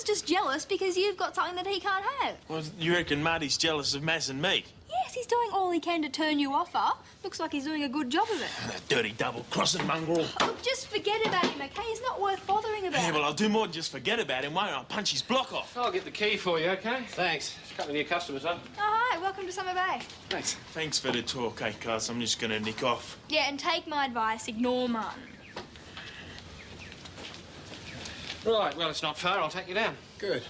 Dad's just jealous because you've got something that he can't have. Well, you reckon Marty's jealous of Maz and me? Yes, he's doing all he can to turn you off her. Looks like he's doing a good job of it. That dirty double-crossing mongrel. Oh, just forget about him, OK? He's not worth bothering about. Yeah, well, I'll do more than just forget about him, won't I? I'll punch his block off. I'll get the key for you, OK? Thanks. There's a couple of new customers, huh? Oh, hi. Welcome to Summer Bay. Thanks. Thanks for the talk, eh, cuz? I'm just going to nick off. Yeah, and take my advice. Ignore Martin. Right, well, it's not far. I'll take you down. Good.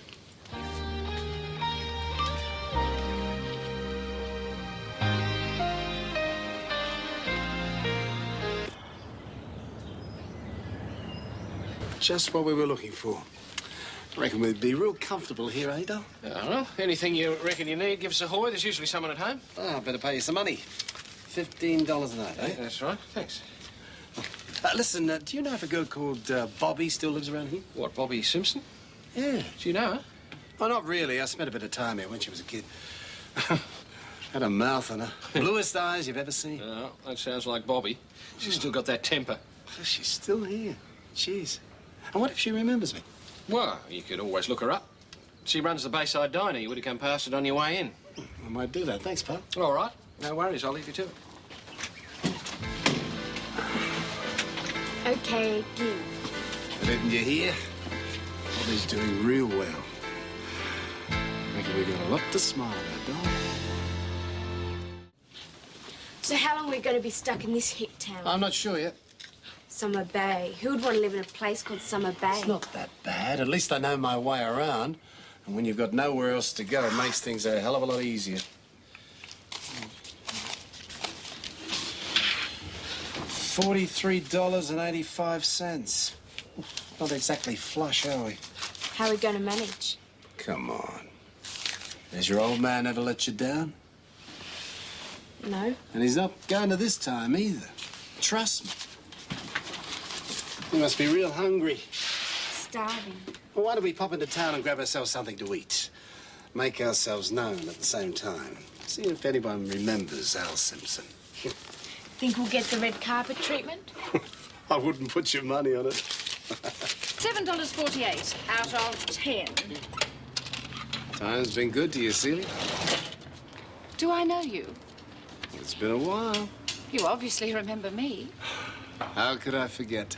Just what we were looking for. I reckon we'd be real comfortable here, eh, Dal? Well, anything you reckon you need, give us a hoy. There's usually someone at home. I better pay you some money. $15 a night, eh? That's right. Thanks. Listen, do you know if a girl called Bobby still lives around here? What, Bobby Simpson? Yeah. Do you know her? Oh, not really. I spent a bit of time here when she was a kid. Had a mouth on her. Bluest eyes you've ever seen. Oh, that sounds like Bobby. She's still got that temper. She's still here. Jeez. And what if she remembers me? Well, you could always look her up. She runs the Bayside Diner. You would have come past it on your way in. I might do that. Thanks, pal. All right. No worries. I'll leave you to it. OK, give. But didn't you hear? Bobby's doing real well. I reckon we've got a lot to smile about, don't So how long are we going to be stuck in this hick town? I'm not sure yet. Summer Bay. Who would want to live in a place called Summer Bay? It's not that bad. At least I know my way around. And when you've got nowhere else to go, it makes things a hell of a lot easier. $43.85. Not exactly flush, are we? How are we going to manage? Come on. Has your old man ever let you down? No. And he's not going to this time either. Trust me. You must be real hungry. Starving. Well, why don't we pop into town and grab ourselves something to eat? Make ourselves known at the same time. See if anyone remembers Al Simpson. Think we'll get the red carpet treatment? I wouldn't put your money on it. $7.48 out of 10. Time's been good to you, Celia. Do I know you? It's been a while. You obviously remember me. How could I forget?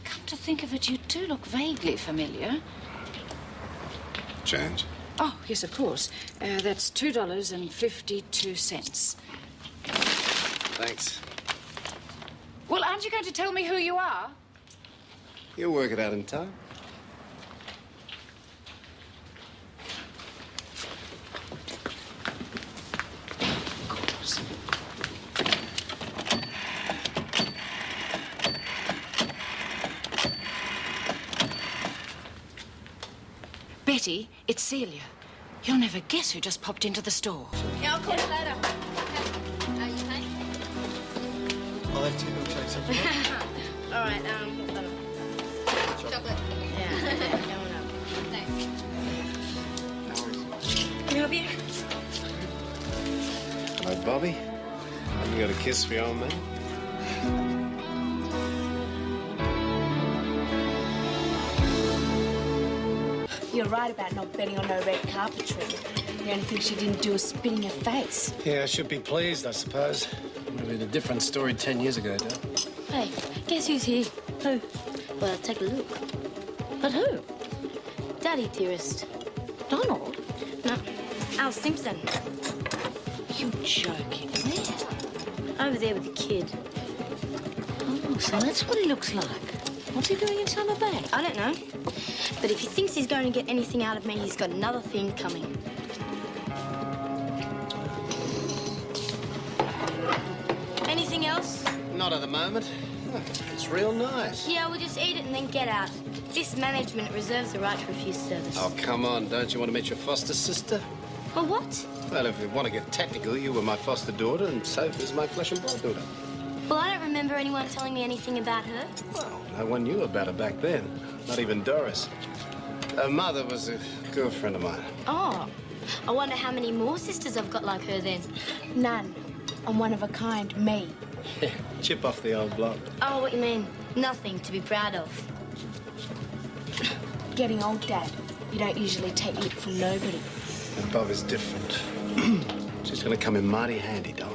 Come to think of it, you do look vaguely familiar. Change? Oh, yes, of course. That's $2.52. Thanks. Well, aren't you going to tell me who you are? You'll work it out in time. Betty, it's Celia. You'll never guess who just popped into the store. Yeah, I'll call you later. Are you paying? I'll have two milkshakes. All right, what's that? Chocolate. Yeah, going up. Thanks. Can I help you? Hello, Bobby. Have you got a kiss for your old man? You're right about not betting on no red carpet treatment. The only thing she didn't do was spit in your face. Yeah, I should be pleased, I suppose. Would have been a different story 10 years ago, Dad. Hey, guess who's here? Who? Well, take a look. But who? Daddy, dearest. Donald? No, Al Simpson. You joking? Where? Over there with the kid. Oh, so that's what he looks like. What's he doing in Summer Bay? I don't know. But if he thinks he's going to get anything out of me, he's got another thing coming. Anything else? Not at the moment. It's real nice. Yeah, we'll just eat it and then get out. This management reserves the right to refuse service. Oh, come on. Don't you want to meet your foster sister? Well, what? Well, if you want to get technical, you were my foster daughter and Sophie's my flesh and blood daughter. Well, I don't remember anyone telling me anything about her. Well, no one knew about her back then. Not even Doris. Her mother was a girlfriend of mine. Oh, I wonder how many more sisters I've got like her then. None. I'm one of a kind, me. Chip off the old block. Oh, what you mean? Nothing to be proud of. Getting old, Dad. You don't usually take lip from nobody. And Bob is different. She's gonna come in mighty handy, Doc.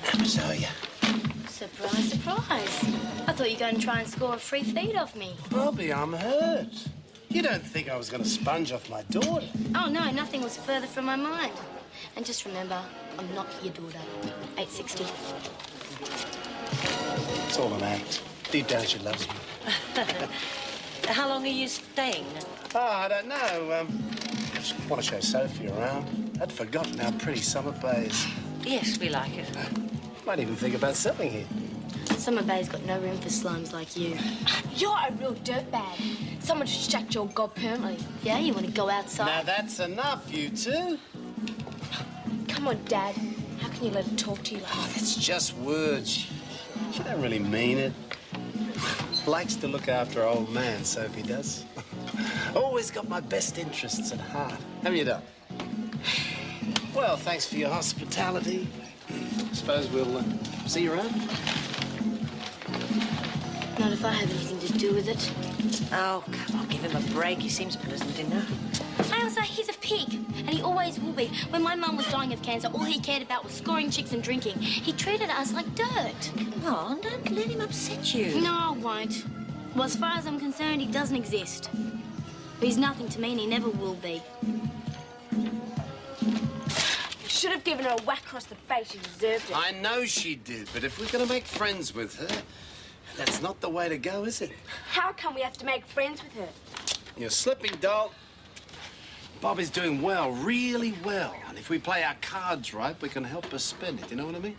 How much owe you? Surprise, surprise. I thought you were going to try and score a free feed off me. Bobby, I'm hurt. You don't think I was gonna sponge off my daughter? Oh, no, nothing was further from my mind. And just remember, I'm not your daughter. 860. It's all an act. Deep down, she loves me. How long are you staying? Oh, I don't know. Just want to show Sophie around. I'd forgotten how pretty Summer Bay is. Yes, we like it. Might even think about settling here. Summer Bay's got no room for slimes like you. You're a real dirtbag. Someone should shut your gob permanently. Yeah, you want to go outside? Now that's enough, you two. Come on, Dad. How can you let her talk to you like Oh, that? that's just words. She don't really mean it. Likes to look after her old man, Sophie does. Always got my best interests at heart. Haven't you, Doc? Well, thanks for your hospitality. Suppose we'll see you around? Not if I have anything to do with it. Oh, come on, give him a break. He seems pleasant enough. Ailsa, he's a pig, and he always will be. When my mum was dying of cancer, all he cared about was scoring chicks and drinking. He treated us like dirt. Come on, don't let him upset you. No, I won't. Well, as far as I'm concerned, he doesn't exist. He's nothing to me, and he never will be. You should have given her a whack across the face. She deserved it. I know she did, but if we're going to make friends with her, that's not the way to go, is it? How come we have to make friends with her? You're slipping, doll. Bob is doing well, really well. And if we play our cards right, we can help her spend it. You know what I mean?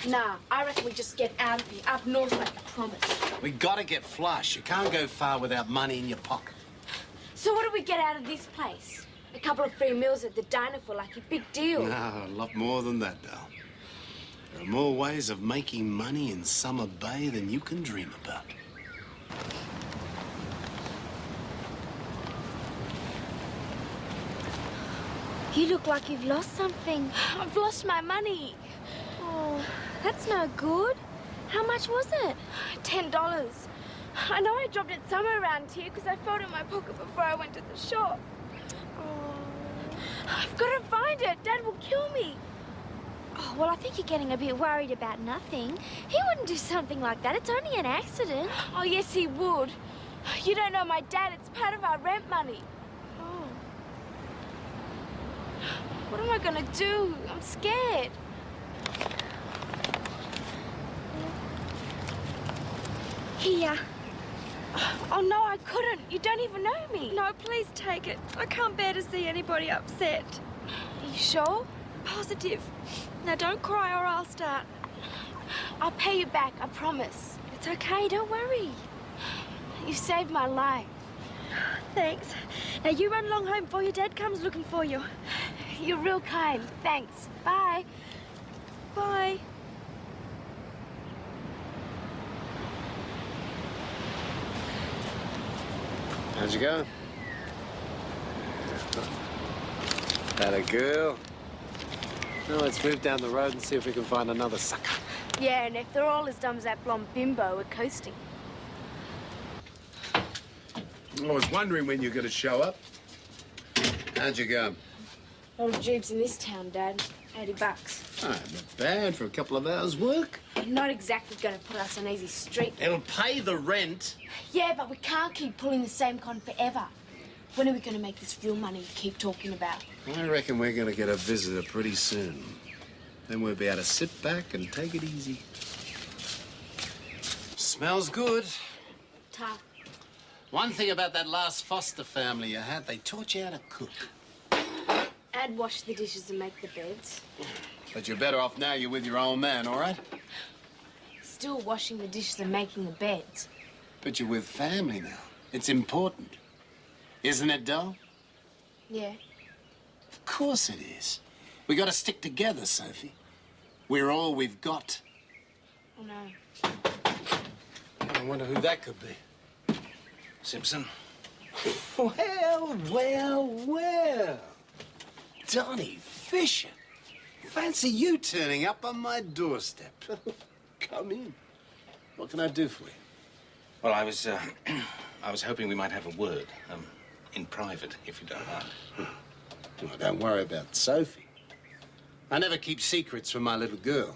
Nah, I reckon we just get out of here, up north like I promised. We gotta get flush. You can't go far without money in your pocket. So what do we get out of this place? A couple of free meals at the diner for like a big deal. No, a lot more than that, doll. There are more ways of making money in Summer Bay than you can dream about. You look like you've lost something. I've lost my money. Oh, that's no good. How much was it? $10. I know I dropped it somewhere around here because I felt it in my pocket before I went to the shop. Oh, I've got to find it. Dad will kill me. Oh, well, I think you're getting a bit worried about nothing. He wouldn't do something like that. It's only an accident. Oh, yes, he would. You don't know my dad. It's part of our rent money. Oh. What am I gonna do? I'm scared. Here. Oh, no, I couldn't. You don't even know me. No, please take it. I can't bear to see anybody upset. Are you sure? Positive. Now, don't cry or I'll start. I'll pay you back, I promise. It's okay, don't worry. You saved my life. Thanks. Now, you run along home before your dad comes looking for you. You're real kind. Thanks. Bye. Bye. How'd you go? That a girl? Now let's move down the road and see if we can find another sucker. Yeah, and if they're all as dumb as that blonde bimbo, we're coasting. I was wondering when you were going to show up. How'd you go? A lot of jubes in this town, Dad. $80. Oh, not bad for a couple of hours' work. Not exactly going to put us on easy street. It'll pay the rent. Yeah, but we can't keep pulling the same con forever. When are we going to make this real money you keep talking about? I reckon we're going to get a visitor pretty soon. Then we'll be able to sit back and take it easy. Smells good. Tough. One thing about that last foster family you had, they taught you how to cook. I'd wash the dishes and make the beds. But you're better off now you're with your old man, all right? Still washing the dishes and making the beds. But you're with family now. It's important. Isn't it, doll? Yeah. Of course it is. We got to stick together, Sophie. We're all we've got. Oh, no. I wonder who that could be. Simpson. Well, well, well. Donnie Fisher. Fancy you turning up on my doorstep. Come in. What can I do for you? Well, I was hoping we might have a word, in private, if you don't mind. Well, don't worry about Sophie. I never keep secrets from my little girl.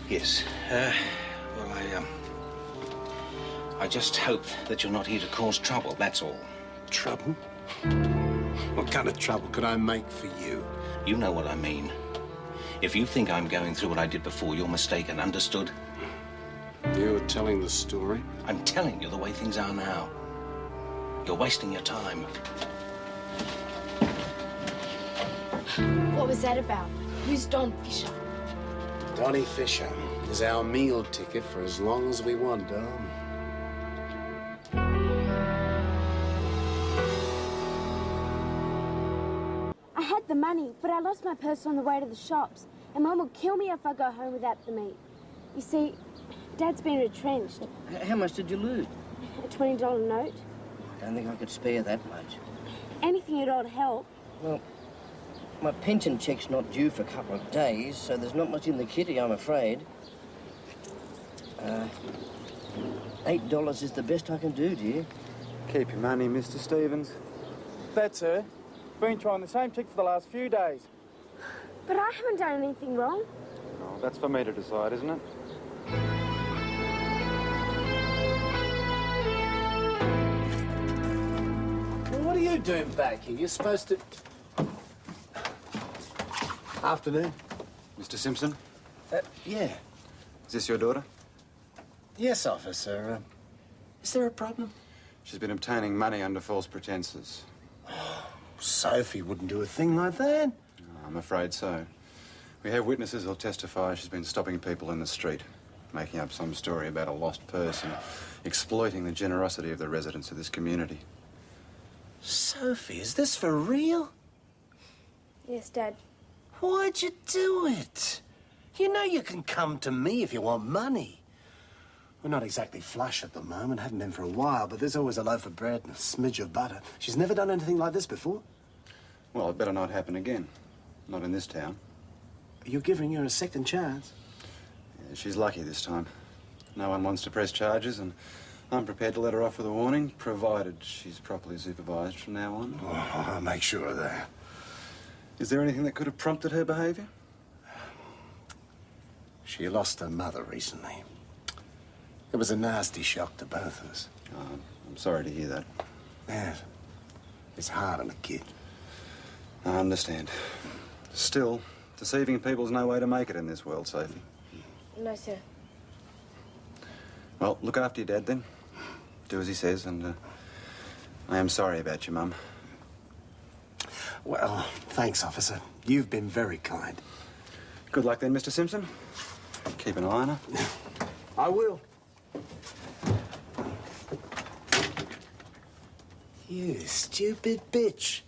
Yes. Well, I just hope that you're not here to cause trouble, that's all. Trouble? What kind of trouble could I make for you? You know what I mean. If you think I'm going through what I did before, you're mistaken, understood? You're telling the story? I'm telling you the way things are now. You're wasting your time. What was that about? Who's Don Fisher? Donnie Fisher is our meal ticket for as long as we want, Dom. I had the money, but I lost my purse on the way to the shops. And Mum will kill me if I go home without the meat. You see, Dad's been retrenched. How much did you lose? A $20 note. I don't think I could spare that much. Anything at all to help. Well, my pension check's not due for a couple of days, so there's not much in the kitty, I'm afraid. $8 is the best I can do, dear. Keep your money, Mr. Stevens. That's her. Been trying the same trick for the last few days. But I haven't done anything wrong. Oh, that's for me to decide, isn't it? Well, what are you doing back here? You're supposed to... Afternoon. Mr. Simpson, Yeah. is this your daughter? Yes, officer. Is there a problem? She's been obtaining money under false pretenses. Sophie wouldn't do a thing like that. I'm afraid so. We have witnesses who'll testify she's been stopping people in the street, making up some story about a lost person, exploiting the generosity of the residents of this community. Sophie, is this for real? Yes, Dad. Why'd you do it? You know you can come to me if you want money. We're not exactly flush at the moment, haven't been for a while, but there's always a loaf of bread and a smidge of butter. She's never done anything like this before. Well, it better not happen again. Not in this town. You're giving her a second chance. Yeah, she's lucky this time. No one wants to press charges, and I'm prepared to let her off with a warning, provided she's properly supervised from now on. Oh, I'll make sure of that. Is there anything that could have prompted her behaviour? She lost her mother recently. It was a nasty shock to both of us. Oh, I'm sorry to hear that. Yeah, it's hard on a kid. I understand. Still, deceiving people's no way to make it in this world, Sophie. No, sir. Well, look after your dad, then. Do as he says, and I am sorry about your mum. Well, thanks, officer. You've been very kind. Good luck then, Mr. Simpson. Keep an eye on her. I will. You stupid bitch.